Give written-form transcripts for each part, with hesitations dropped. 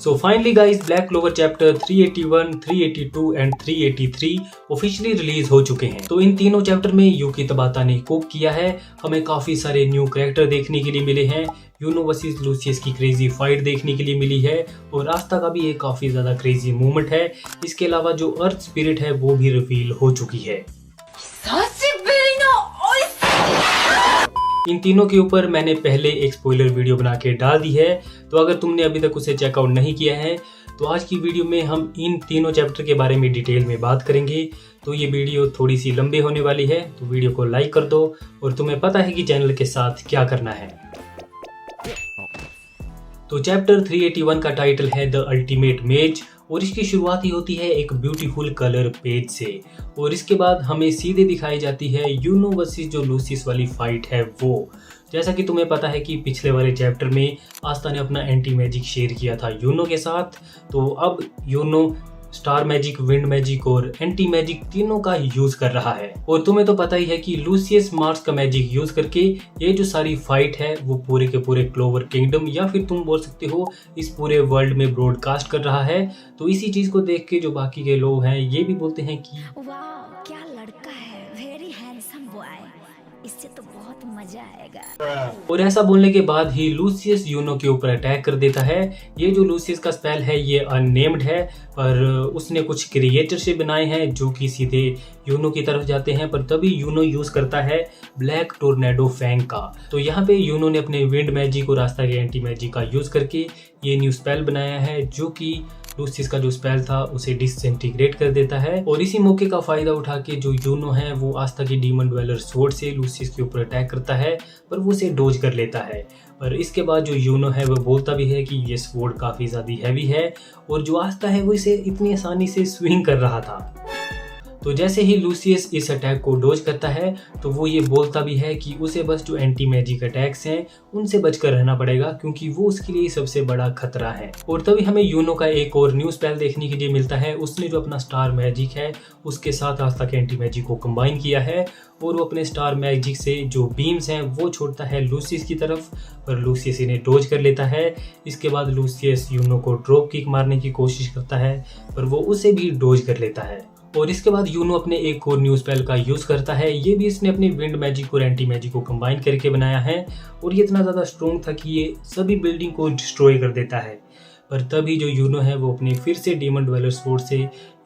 So finally guys, Black Clover chapter 381, 382 and 383 officially release हो चुके हैं। तो इन तीनों चैप्टर में युकी तबाता ने कोप किया है। हमें काफी सारे न्यू कैरेक्टर देखने के लिए मिले हैं। यूनो वर्सेस लूसियस की क्रेजी फाइट देखने के लिए मिली है और आस्था का भी एक काफी ज्यादा क्रेजी मूवमेंट है। इसके अलावा जो अर्थ स्पिरिट है वो भी रिवील हो चुकी है। इन तीनों के ऊपर मैंने पहले एक स्पॉइलर वीडियो बना के डाल दी है, तो अगर तुमने अभी तक उसे चेकआउट नहीं किया है तो आज की वीडियो में हम इन तीनों चैप्टर के बारे में डिटेल में बात करेंगे। तो ये वीडियो थोड़ी सी लंबी होने वाली है, तो वीडियो को लाइक कर दो और तुम्हें पता है कि चैनल के साथ क्या करना है। तो चैप्टर 381 का टाइटल है द अल्टीमेट मेज और इसकी शुरुआत ही होती है एक ब्यूटीफुल कलर पेज से और इसके बाद हमें सीधे दिखाई जाती है यूनो वर्सेस जो लूसियस वाली फाइट है वो। जैसा कि तुम्हें पता है कि पिछले वाले चैप्टर में आस्था ने अपना एंटी मैजिक शेयर किया था यूनो के साथ, तो अब Yuno star magic, wind magic और एंटी मैजिक तीनों का यूज कर रहा है। और तुम्हें तो पता ही है कि लूसियस मार्स का मैजिक यूज करके ये जो सारी फाइट है वो पूरे के पूरे क्लोवर किंगडम या फिर तुम बोल सकते हो इस पूरे वर्ल्ड में ब्रॉडकास्ट कर रहा है। तो इसी चीज को देख के जो बाकी के लोग हैं ये भी बोलते हैं कि वाह क्या लड़का है, वेरी हैंडसम बॉय, इससे तो बहुत मजा आएगा। और ऐसा बोलने के बाद ही लूसियस यूनो के ऊपर अटैक कर देता है। ये जो लूसियस का स्पेल है ये अननेम्ड है, पर उसने कुछ क्रिएटर से बनाए हैं जो कि सीधे यूनो की तरफ जाते हैं, पर तभी यूनो यूज करता है ब्लैक टोर्नेडो फैंग का। तो यहाँ पे यूनो ने अपने विंड मैजिक और आस्था के एंटी मैजिक का यूज करके ये न्यू स्पेल बनाया है जो कि लूसियस का जो स्पेल था उसे डिसइंटीग्रेट कर देता है। और इसी मौके का फायदा उठा के जो यूनो है वो आस्था की डीमन ड्वेलर स्वॉर्ड से लूसियस के ऊपर अटैक करता है, पर वो उसे डोज कर लेता है। पर इसके बाद जो यूनो है वो बोलता भी है कि ये स्वॉर्ड काफी ज्यादा हैवी है और जो आस्था है वो इसे इतनी आसानी से स्विंग कर रहा था। तो जैसे ही लूसियस इस अटैक को डोज करता है तो वो ये बोलता भी है कि उसे बस जो एंटी मैजिक अटैक्स हैं उनसे बचकर रहना पड़ेगा क्योंकि वो उसके लिए सबसे बड़ा खतरा है। और तभी हमें यूनो का एक और न्यू स्पेल देखने के लिए मिलता है। उसने जो अपना स्टार मैजिक है उसके साथ आस्था के एंटी मैजिक को कंबाइन किया है और वो अपने स्टार मैजिक से जो बीम्स हैं वो छोड़ता है लूसियस की तरफ, पर लूसियस इन्हें डोज कर लेता है। इसके बाद लूसियस यूनो को ड्रॉप किक मारने की कोशिश करता है, पर वो उसे भी डोज कर लेता है। और इसके बाद यूनो अपने एक और न्यू स्पेल का यूज करता है। ये भी इसने अपने विंड मैजिक और एंटी मैजिक को कंबाइन करके बनाया है और ये इतना ज्यादा स्ट्रॉन्ग था कि ये सभी बिल्डिंग को डिस्ट्रॉय कर देता है। पर तभी जो यूनो है वो अपने फिर से डीमन ड्वेलर स्वॉर्ड से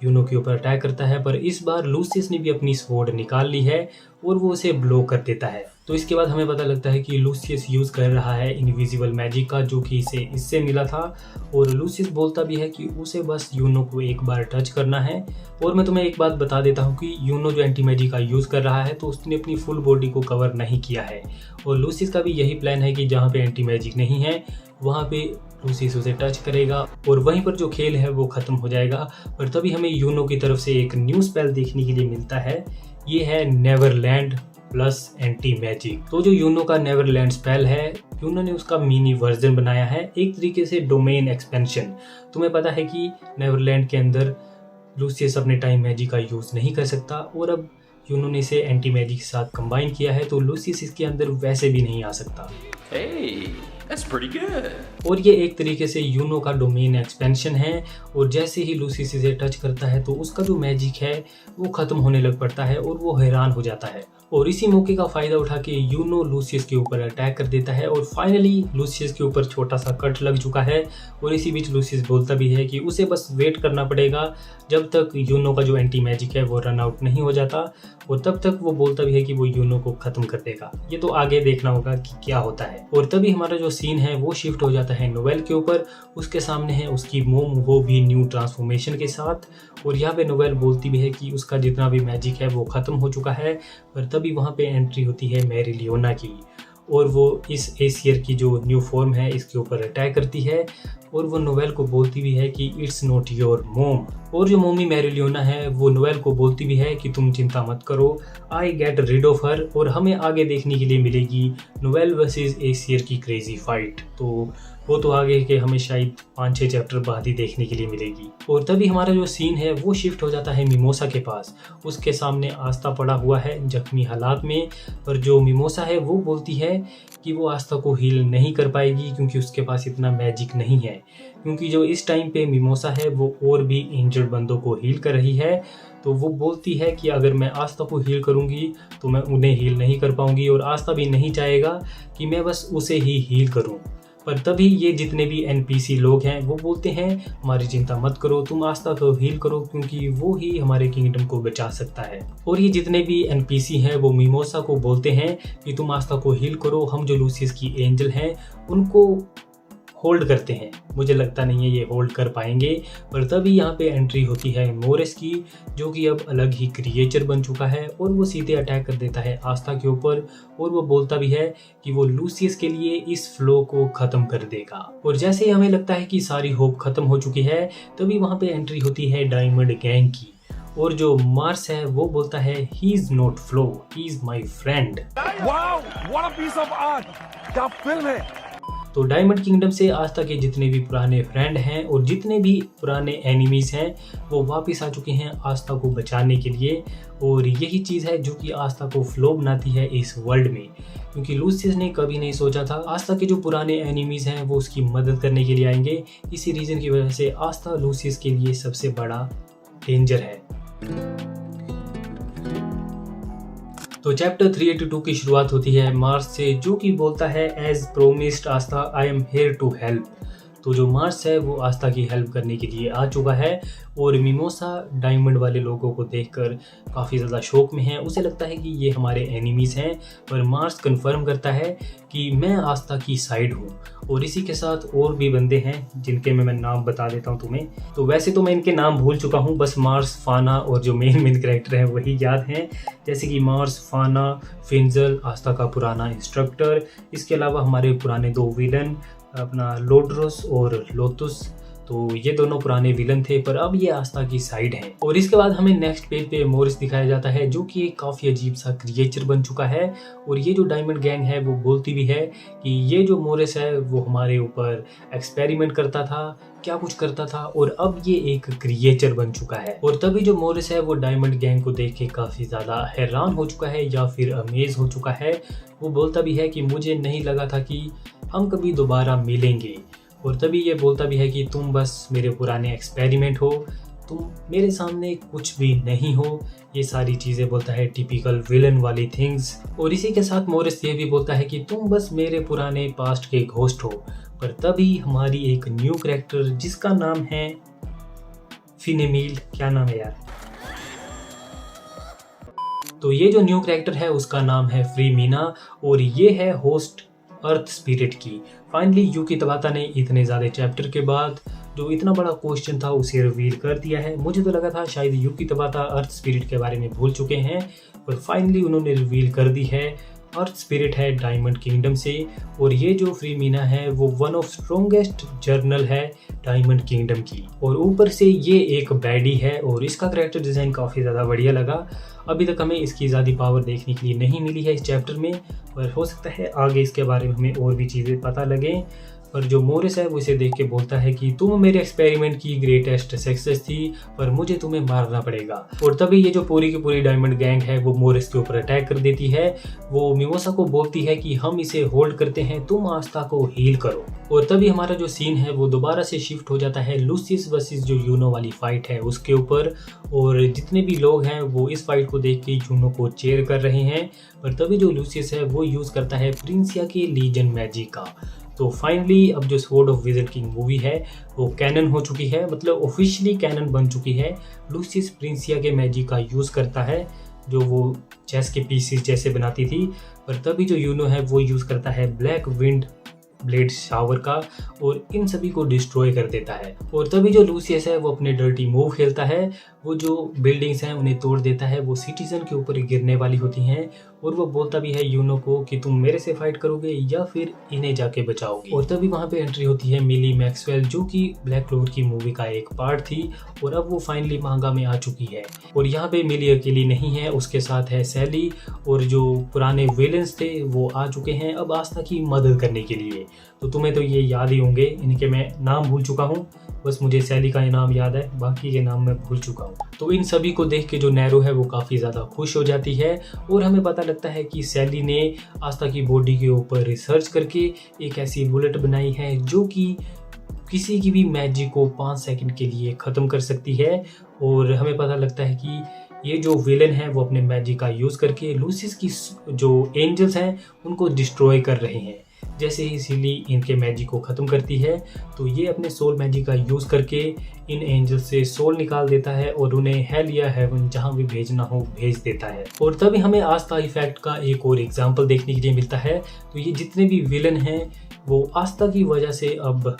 यूनो के ऊपर अटैक करता है, पर इस बार लूसियस ने भी अपनी स्वॉर्ड निकाल ली है और वो उसे ब्लो कर देता है। तो इसके बाद हमें पता लगता है कि लूसियस यूज कर रहा है इनविजिबल मैजिक का जो कि इसे इससे मिला था। और लूसियस बोलता भी है कि उसे बस यूनो को एक बार टच करना है। और मैं तुम्हें एक बात बता देता हूँ कि यूनो जो एंटी मैजिक का यूज कर रहा है तो उसने अपनी फुल बॉडी को कवर नहीं किया है और लूसियस का भी यही प्लान है कि जहाँ पे एंटी मैजिक नहीं है वहाँ पे लूसियस उसे टच करेगा और वहीं पर जो खेल है वो खत्म हो जाएगा। पर तभी हमें यूनो की तरफ से एक न्यू स्पेल देखने के लिए मिलता है। ये है नेवरलैंड प्लस एंटी मैजिक। तो जो यूनो का नेवरलैंड स्पेल है यूनो ने उसका मिनी वर्जन बनाया है, एक तरीके से डोमेन एक्सपेंशन। तुम्हें पता है कि नेवरलैंड के अंदर लूसियस अपने टाइम मैजिक का यूज नहीं कर सकता और अब यूनो ने इसे एंटी मैजिक के साथ कंबाइन किया है तो लूसियस इसके अंदर वैसे भी नहीं आ सकता। Hey, that's pretty good. और ये एक तरीके से यूनो का डोमेन एक्सपेंशन है और जैसे ही लूसियस इसे टच करता है तो उसका जो मैजिक है वो खत्म होने लग पड़ता है और वो हैरान हो जाता है। और इसी मौके का फायदा उठा के यूनो लूसियस के ऊपर अटैक कर देता है और फाइनली लूसियस के ऊपर छोटा सा कट लग चुका है। और इसी बीच लूसियस बोलता भी है कि उसे बस वेट करना पड़ेगा जब तक यूनो का जो एंटी मैजिक है वो रन आउट नहीं हो जाता और तब तक वो बोलता भी है कि वो यूनो को खत्म कर देगा। ये तो आगे देखना होगा कि क्या होता है। और तभी हमारा जो सीन है वो शिफ्ट हो जाता है नोवेल के ऊपर। उसके सामने है उसकी मोम, वो भी न्यू ट्रांसफॉर्मेशन के साथ। और यहाँ पे नोवेल बोलती भी है कि उसका जितना भी मैजिक है वो खत्म हो चुका है। पर तभी वहाँ पे एंट्री होती है मैरिलियोना की और वो इस एसियर की जो न्यू फॉर्म है इसके ऊपर अटैक करती है और वो नोवेल को बोलती भी है कि इट्स नॉट योर मोम। और जो मोमी मैरिलियोना है वो नोवेल को बोलती भी है कि तुम चिंता मत करो, I get rid of her. और हमें आगे देखने के लिए मिलेगी नोवेल वर्सेस एसियर की क्रेजी फाइट। तो वो तो आगे के हमें शायद 5-6 चैप्टर बाद ही देखने के लिए मिलेगी। और तभी हमारा जो सीन है वो शिफ्ट हो जाता है मिमोसा के पास। उसके सामने आस्था पड़ा हुआ है जख्मी हालात में, और जो मिमोसा है वो बोलती है कि वो आस्था को हील नहीं कर पाएगी क्योंकि उसके पास इतना मैजिक नहीं है, क्योंकि जो इस टाइम पे मिमोसा है वो और भी इंजर्ड बंदों को हील कर रही है। तो वो बोलती है कि अगर मैं आस्था को हील करूंगी तो मैं उन्हें हील नहीं कर पाऊंगी, और आस्था भी नहीं चाहेगा कि मैं बस उसे ही हील करूं। पर तभी ये जितने भी एनपीसी लोग हैं वो बोलते हैं हमारी चिंता मत करो, तुम आस्था को हील करो क्योंकि वो ही हमारे किंगडम को बचा सकता है। और ये जितने भी एनपीसी हैं वो मिमोसा को बोलते हैं कि तुम आस्था को हील करो, हम जो लूसियस की एंजल हैं उनको होल्ड करते हैं। मुझे लगता नहीं है ये होल्ड कर पाएंगे। पर तभी यहाँ पे एंट्री होती है मोरिस की, जो कि अब अलग ही क्रिएचर बन चुका है, और वो सीधे अटैक कर देता है आस्था के ऊपर। और वो बोलता भी है कि वो लूसियस के लिए इस फ्लो को खत्म कर देगा। और जैसे ही हमें लगता है कि सारी होप खत्म हो चुकी है, तभी वहाँ पे एंट्री होती है डायमंड गैंग की। और जो मार्स है वो बोलता है he is not flow, he is my friend. Wow, what a piece of art! क्या फिल्म है! तो डायमंड किंगडम से आस्था के जितने भी पुराने फ्रेंड हैं और जितने भी पुराने एनिमीज हैं वो वापस आ चुके हैं आस्था को बचाने के लिए। और यही चीज़ है जो कि आस्था को फ्लो बनाती है इस वर्ल्ड में, क्योंकि लूसियस ने कभी नहीं सोचा था आस्था के जो पुराने एनिमीज हैं वो उसकी मदद करने के लिए आएंगे। इसी रीज़न की वजह से आस्था लूसियस के लिए सबसे बड़ा डेंजर है। तो चैप्टर 382 की शुरुआत होती है मार्स से, जो कि बोलता है as promised Aastha I am here to help. तो जो मार्स है वो आस्था की हेल्प करने के लिए आ चुका है। और मिमोसा डायमंड वाले लोगों को देखकर काफ़ी ज़्यादा शौक में है। उसे लगता है कि ये हमारे एनिमीज़ हैं, पर मार्स कंफर्म करता है कि मैं आस्था की साइड हूँ। और इसी के साथ और भी बंदे हैं जिनके मैं नाम बता देता हूँ तुम्हें। तो वैसे तो मैं इनके नाम भूल चुका हूँ, बस मार्स, फाना और जो मेन कैरेक्टर हैं वही याद हैं, जैसे कि मार्स, फाना, फिंजल, आस्था का पुराना इंस्ट्रक्टर। इसके अलावा हमारे पुराने 2 विलन अपना लोड्रोस और लोतुस, तो ये दोनों पुराने विलन थे, पर अब ये आस्था की साइड हैं। और इसके बाद हमें नेक्स्ट पेज पे मोरिस दिखाया जाता है, जो कि एक काफ़ी अजीब सा क्रिएचर बन चुका है। और ये जो डायमंड गैंग है वो बोलती भी है कि ये जो मोरिस है वो हमारे ऊपर एक्सपेरिमेंट करता था, क्या कुछ करता था, और अब ये एक क्रिएचर बन चुका है। और तभी जो मोरिस है वो डायमंड गैंग को देख के काफ़ी ज़्यादा हैरान हो चुका है या फिर अमेज हो चुका है। वो बोलता भी है कि मुझे नहीं लगा था कि हम कभी दोबारा मिलेंगे। और तभी ये बोलता भी है कि तुम बस मेरे पुराने एक्सपेरिमेंट हो, तुम मेरे सामने कुछ भी नहीं हो। ये सारी चीज़ें बोलता है, टिपिकल विलन वाली थिंग्स। और इसी के साथ मोरिस ये भी बोलता है कि तुम बस मेरे पुराने पास्ट के घोस्ट हो। पर तभी हमारी एक न्यू कैरेक्टर जिसका नाम है फिनेमील, क्या नाम है यार, तो ये जो न्यू कैरेक्टर है उसका नाम है फ्रीमीना, और ये है होस्ट अर्थ स्पिरिट की। फाइनली यूकी तबाता ने इतने ज़्यादा चैप्टर के बाद जो इतना बड़ा क्वेश्चन था उसे रिवील कर दिया है। मुझे तो लगा था शायद यूकी तबाता अर्थ स्पिरिट के बारे में भूल चुके हैं, पर फाइनली उन्होंने रिवील कर दी है। अर्थ स्पिरिट है डायमंड किंगडम से, और ये जो फ्रीमीना है वो वन ऑफ स्ट्रॉन्गेस्ट जर्नल है डायमंड किंगडम की। और ऊपर से ये एक बैडी है, और इसका कैरेक्टर डिज़ाइन काफ़ी ज़्यादा बढ़िया लगा। अभी तक हमें इसकी ज़्यादा पावर देखने के लिए नहीं मिली है इस चैप्टर में, पर हो सकता है आगे इसके बारे में हमें और भी चीज़ें पता लगें। पर जो मोरिस है वो इसे देख के बोलता है कि तुम मेरे एक्सपेरिमेंट की ग्रेटेस्ट सक्सेस थी, पर मुझे तुम्हें मारना पड़ेगा। और तभी ये जो पूरी की पूरी डायमंड गैंग है वो मोरिस के ऊपर अटैक कर देती है। वो मिमोसा को बोलती है कि हम इसे होल्ड करते हैं, तुम आस्था को हील करो। और तभी हमारा जो सीन है वो दोबारा से शिफ्ट हो जाता है लूसियस वर्सेस जो यूनो वाली फाइट है उसके ऊपर। और जितने भी लोग हैं वो इस फाइट को देख के यूनो को चेयर कर रहे हैं। पर तभी जो लूसियस है वो यूज़ करता है प्रिंसिया के लीजन मैजिक का। तो फाइनली अब जो sword of wizard king movie है वो कैनन हो चुकी है, मतलब ऑफिशियली कैनन बन चुकी है। लूसियस प्रिंसिया के मैजिक का यूज़ करता है जो वो चेस के पीसेस जैसे बनाती थी। पर तभी जो यूनो है वो यूज़ करता है ब्लैक विंड ब्लेड शावर का, और इन सभी को डिस्ट्रॉय कर देता है। और तभी जो लूसियस है वो अपने डर्टी मूव खेलता है, वो जो बिल्डिंग्स हैं उन्हें तोड़ देता है, वो सिटीजन के ऊपर गिरने वाली होती हैं और वो बोलता भी है यूनो को कि तुम मेरे से फाइट करोगे या फिर इन्हें जाके बचाओगे। और तभी वहाँ पे एंट्री होती है मिली मैक्सवेल, जो कि ब्लैक क्लोवर की मूवी का एक पार्ट थी और अब वो फाइनली मांगा में आ चुकी है। और यहाँ पे मिली अकेली नहीं है, उसके साथ है सैली और जो पुराने विलेंस थे वो आ चुके हैं अब आस्था की मदद करने के लिए। तो तुम्हें तो ये याद ही होंगे, इनके मैं नाम भूल चुका हूँ, बस मुझे सैली का नाम याद है, बाकी के नाम मैं भूल चुका हूँ। तो इन सभी को देख के जो नैरो है वो काफ़ी ज़्यादा खुश हो जाती है और हमें पता लगता है कि सैली ने आस्था की बॉडी के ऊपर रिसर्च करके एक ऐसी बुलेट बनाई है जो कि किसी की भी मैजिक को 5 सेकंड के लिए ख़त्म कर सकती है। और हमें पता लगता है कि ये जो विलन है वो अपने मैजिक का यूज़ करके लूसियस की जो एंजल्स हैं उनको डिस्ट्रॉय कर रहे हैं। जैसे ही सिली इनके मैजिक को ख़त्म करती है तो ये अपने सोल मैजिक का यूज़ करके इन एंजल्स से सोल निकाल देता है और उन्हें हेल या हेवन जहाँ भी भेजना हो भेज देता है। और तभी हमें आस्था इफेक्ट का एक और एग्जाम्पल देखने के लिए मिलता है। तो ये जितने भी विलन हैं वो आस्था की वजह से अब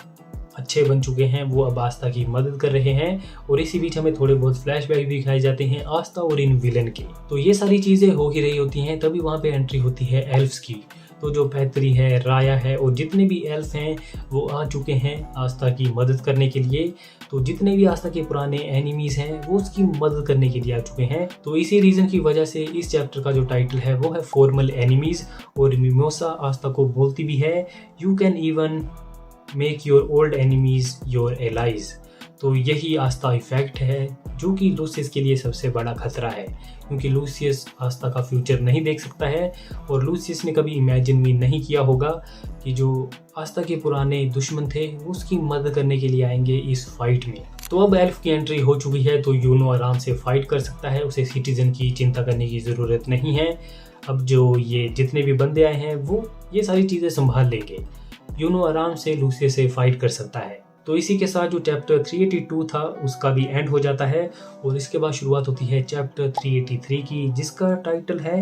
अच्छे बन चुके हैं, वो अब आस्था की मदद कर रहे हैं। और इसी बीच हमें थोड़े बहुत फ्लैशबैक भी दिखाए जाते हैं आस्था और इन विलन के। तो ये सारी चीज़ें हो ही रही होती हैं, तभी वहाँ पे एंट्री होती है एल्फ्स की। तो जो पैतरी है, राया है और जितने भी एल्फ हैं वो आ चुके हैं आस्था की मदद करने के लिए। तो जितने भी आस्था के पुराने एनिमीज़ हैं वो उसकी मदद करने के लिए आ चुके हैं। तो इसी रीज़न की वजह से इस चैप्टर का जो टाइटल है वो है फॉर्मल एनिमीज़। और मिमोसा आस्था को बोलती भी है you can even make your old enemies your allies. तो यही आस्था इफेक्ट है जो कि लूसियस के लिए सबसे बड़ा खतरा है, क्योंकि लूसियस आस्था का फ्यूचर नहीं देख सकता है और लूसियस ने कभी इमेजिन भी नहीं किया होगा कि जो आस्था के पुराने दुश्मन थे वो उसकी मदद करने के लिए आएंगे इस फाइट में। तो अब एल्फ की एंट्री हो चुकी है तो यूनो आराम से फाइट कर सकता है, उसे सिटीजन की चिंता करने की ज़रूरत नहीं है। अब जो ये जितने भी बंदे आए हैं वो ये सारी चीज़ें संभाल लेंगे, यूनो आराम से लूसियस से फाइट कर सकता है। तो इसी के साथ जो चैप्टर 382 था उसका भी एंड हो जाता है और इसके बाद शुरुआत होती है चैप्टर 383 की, जिसका टाइटल है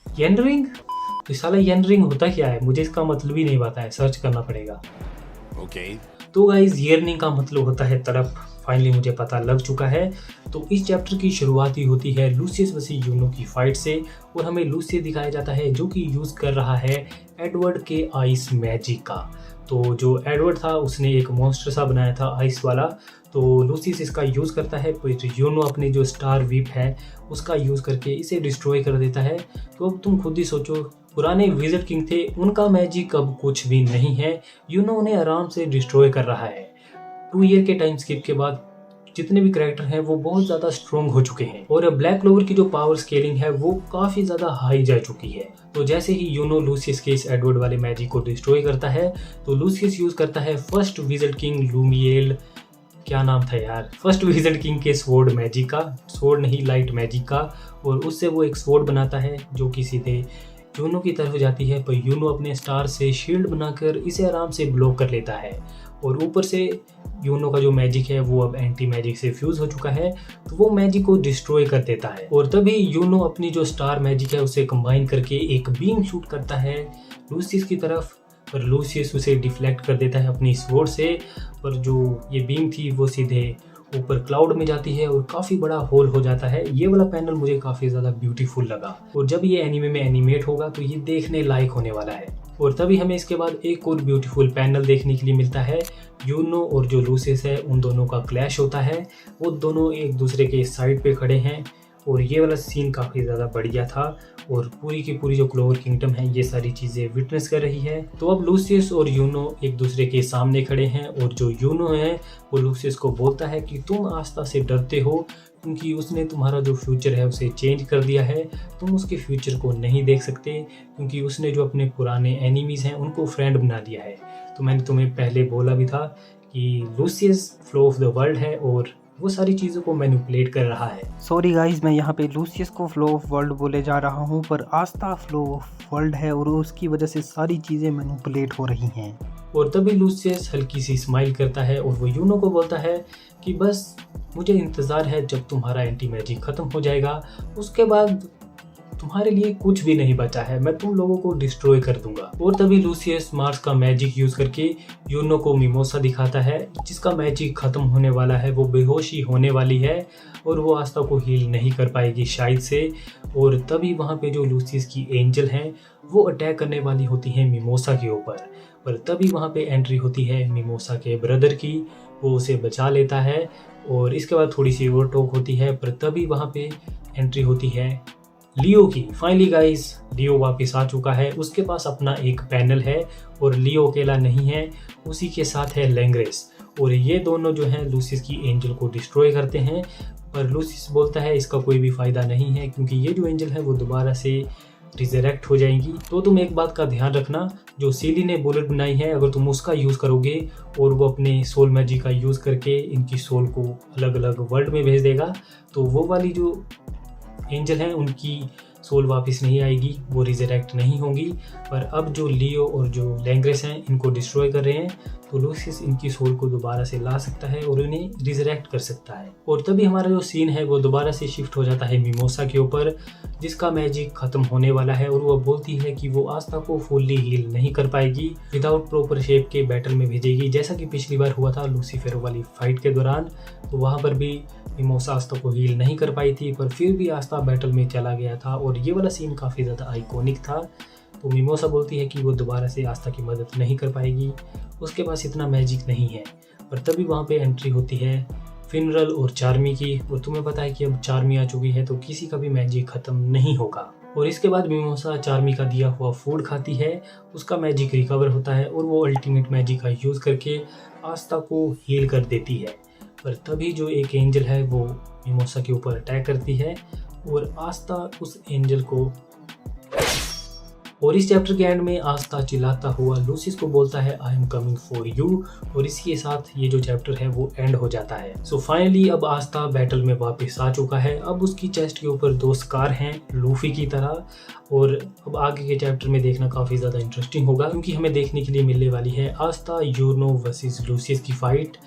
येनरिंग। तो साला येनरिंग होता क्या है, मुझे इसका मतलब ही नहीं पता है, सर्च करना पड़ेगा। तो गाइस येनरिंग का मतलब होता है तड़प। फाइनली मुझे पता लग चुका है। तो इस चैप्टर की शुरुआत ही होती है लूसियस वर्सेस यूनो की फाइट से और हमें लूसियस दिखाया जाता है जो कि यूज़ कर रहा है एडवर्ड के आइस मैजिक का। तो जो एडवर्ड था उसने एक मॉन्स्टर सा बनाया था आइस वाला, तो लूसियस इसका यूज़ करता है। तो यूनो अपने जो स्टार वीप है उसका यूज़ करके इसे डिस्ट्रॉय कर देता है। तो अब तुम खुद ही सोचो, पुराने विज़र्ड किंग थे, उनका मैजिक अब कुछ भी नहीं है, यूनो उन्हें आराम से डिस्ट्रॉय कर रहा है। 2 ईयर के टाइम स्किप के बाद जितने भी कैरेक्टर हैं वो बहुत ज़्यादा स्ट्रॉन्ग हो चुके हैं और ब्लैक क्लोवर की जो पावर स्केलिंग है वो काफ़ी ज़्यादा हाई जा चुकी है। तो जैसे ही यूनो लूसियस के इस एडवर्ड वाले मैजिक को डिस्ट्रॉय करता है तो लूसियस यूज़ करता है फर्स्ट विज़र्ड किंग लूमियल, क्या नाम था यार, फर्स्ट विज़र्ड किंग के स्वॉर्ड मैजिक का, स्वॉर्ड नहीं लाइट मैजिक का, और उससे वो एक स्वॉर्ड बनाता है जो कि सीधे यूनो की तरफ जाती है। पर यूनो अपने स्टार से शील्ड बनाकर इसे आराम से ब्लॉक कर लेता है और ऊपर से यूनो का जो मैजिक है वो अब एंटी मैजिक से फ्यूज हो चुका है, तो वो मैजिक को डिस्ट्रॉय कर देता है। और तभी यूनो अपनी जो स्टार मैजिक है उसे कंबाइन करके एक बीम शूट करता है लूसियस की तरफ, पर लूसियस उसे डिफ्लेक्ट कर देता है अपनी स्वॉर्ड से। पर जो ये बीम थी वो सीधे ऊपर क्लाउड में जाती है और काफ़ी बड़ा होल हो जाता है। ये वाला पैनल मुझे काफ़ी ज़्यादा ब्यूटीफुल लगा और जब ये एनीमे में एनिमेट होगा तो ये देखने लायक होने वाला है। और तभी हमें इसके बाद एक और ब्यूटीफुल पैनल देखने के लिए मिलता है। यूनो और जो लूसियस है उन दोनों का क्लैश होता है, वो दोनों एक दूसरे के साइड पे खड़े हैं और ये वाला सीन काफ़ी ज़्यादा बढ़िया था और पूरी की पूरी जो क्लोवर किंगडम है ये सारी चीज़ें विटनेस कर रही है। तो अब लूसियस और यूनो एक दूसरे के सामने खड़े हैं और जो यूनो है वो लूसियस को बोलता है कि तुम आस्था से डरते हो क्योंकि उसने तुम्हारा जो फ्यूचर है उसे चेंज कर दिया है, तुम उसके फ्यूचर को नहीं देख सकते क्योंकि उसने जो अपने पुराने एनिमीज़ हैं उनको फ्रेंड बना दिया है। तो मैंने तुम्हें पहले बोला भी था कि Lucius flow of the world है और वो सारी चीज़ों को मैनिपुलेट कर रहा है। सॉरी गाइस, मैं यहाँ पे लूसियस को फ्लो ऑफ वर्ल्ड बोले जा रहा हूँ, पर आस्था फ्लो ऑफ वर्ल्ड है और उसकी वजह से सारी चीज़ें मैनिपुलेट हो रही हैं। और तभी लूसियस हल्की सी स्माइल करता है और वो यूनो को बोलता है कि बस मुझे इंतज़ार है जब तुम्हारा एंटी मैजिक ख़त्म हो जाएगा, उसके बाद तुम्हारे लिए कुछ भी नहीं बचा है, मैं तुम लोगों को डिस्ट्रॉय कर दूंगा। और तभी लूसियस मार्स का मैजिक यूज करके यूनो को मिमोसा दिखाता है, जिसका मैजिक खत्म होने वाला है, वो बेहोशी होने वाली है और वो आस्था को हील नहीं कर पाएगी शायद से। और तभी वहाँ पे जो लूसियस की एंजल हैं वो अटैक करने वाली होती हैं मिमोसा के ऊपर। पर तभी वहाँ पे एंट्री होती है मिमोसा के ब्रदर की, वो उसे बचा लेता है। और इसके बाद थोड़ी सी और टॉक होती है, पर तभी वहाँ पे एंट्री होती है लियो की। फाइनली गाइस, लियो वापस आ चुका है, उसके पास अपना एक पैनल है और लियो अकेला नहीं है, उसी के साथ है लैंग्रेस। और ये दोनों जो हैं लूसियस की एंजल को डिस्ट्रॉय करते हैं। पर लूसियस बोलता है इसका कोई भी फ़ायदा नहीं है, क्योंकि ये जो एंजल है वो दोबारा से रिजरेक्ट हो जाएंगी। तो तुम एक बात का ध्यान रखना, जो सीली ने बुलेट बनाई है, अगर तुम उसका यूज़ करोगे और वो अपने सोल मैजिक का यूज़ करके इनकी सोल को अलग अलग वर्ल्ड में भेज देगा, तो वो वाली जो एंजल हैं उनकी सोल वापस नहीं आएगी, वो रिजरेक्ट नहीं होंगी। पर अब जो लियो और जो लैंग्रेस हैं इनको डिस्ट्रॉय कर रहे हैं, तो लूसियस इनकी सोल को दोबारा से ला सकता है और उन्हें रिजरेक्ट कर सकता है। और तभी हमारा जो सीन है वो दोबारा से शिफ्ट हो जाता है मिमोसा के ऊपर, जिसका मैजिक खत्म होने वाला है। और वो बोलती है कि वो आस्था को फुल्ली हील नहीं कर पाएगी, विदाउट प्रॉपर शेप के बैटल में भेजेगी, जैसा कि पिछली बार हुआ था लूसीफर वाली फाइट के दौरान। तो वहाँ पर भी मिमोसा आस्था को हील नहीं कर पाई थी, पर फिर भी आस्था बैटल में चला गया था और ये वाला सीन काफ़ी ज़्यादा आइकॉनिक था। तो मिमोसा बोलती है कि वो दोबारा से आस्था की मदद नहीं कर पाएगी, उसके पास इतना मैजिक नहीं है। पर तभी वहाँ पे एंट्री होती है फिनरल और चार्मी की, और तुम्हें पता है कि अब चार्मी आ चुकी है, तो किसी का भी मैजिक ख़त्म नहीं होगा। और इसके बाद मिमोसा चार्मी का दिया हुआ फूड खाती है, उसका मैजिक रिकवर होता है और वो अल्टीमेट मैजिक का यूज़ करके आस्था को हील कर देती है। पर तभी जो एक एंजल है वो मिमोसा के ऊपर अटैक करती है और आस्था उस एंजल को, और इस चैप्टर के एंड में आस्था चिल्लाता हुआ लूसियस को बोलता है I am coming for you, और इसके साथ ये जो चैप्टर है वो एंड हो जाता है। सो फाइनली अब आस्था बैटल में वापस आ चुका है। अब उसकी चेस्ट के ऊपर 2 स्कार हैं लूफी की तरह, और अब आगे के चैप्टर में देखना काफ़ी ज़्यादा इंटरेस्टिंग होगा, क्योंकि हमें देखने के लिए मिलने वाली है आस्था यूनो वर्सेस लूसियस की फाइट।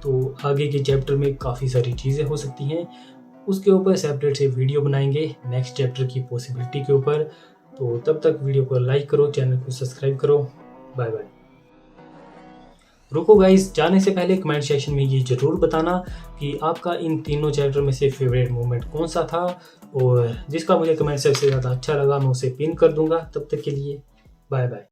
तो आगे के चैप्टर में काफ़ी सारी चीज़ें हो सकती हैं, उसके ऊपर सेपरेट से वीडियो बनाएंगे नेक्स्ट चैप्टर की पॉसिबिलिटी के ऊपर। तो तब तक वीडियो को लाइक करो, चैनल को सब्सक्राइब करो। Bye bye. रुको गाइस, जाने से पहले कमेंट सेक्शन में ये ज़रूर बताना कि आपका इन तीनों चैप्टर में से फेवरेट मोमेंट कौन सा था, और जिसका मुझे कमेंट सबसे ज़्यादा अच्छा लगा मैं उसे पिन कर दूंगा। तब तक के लिए बाय बाय।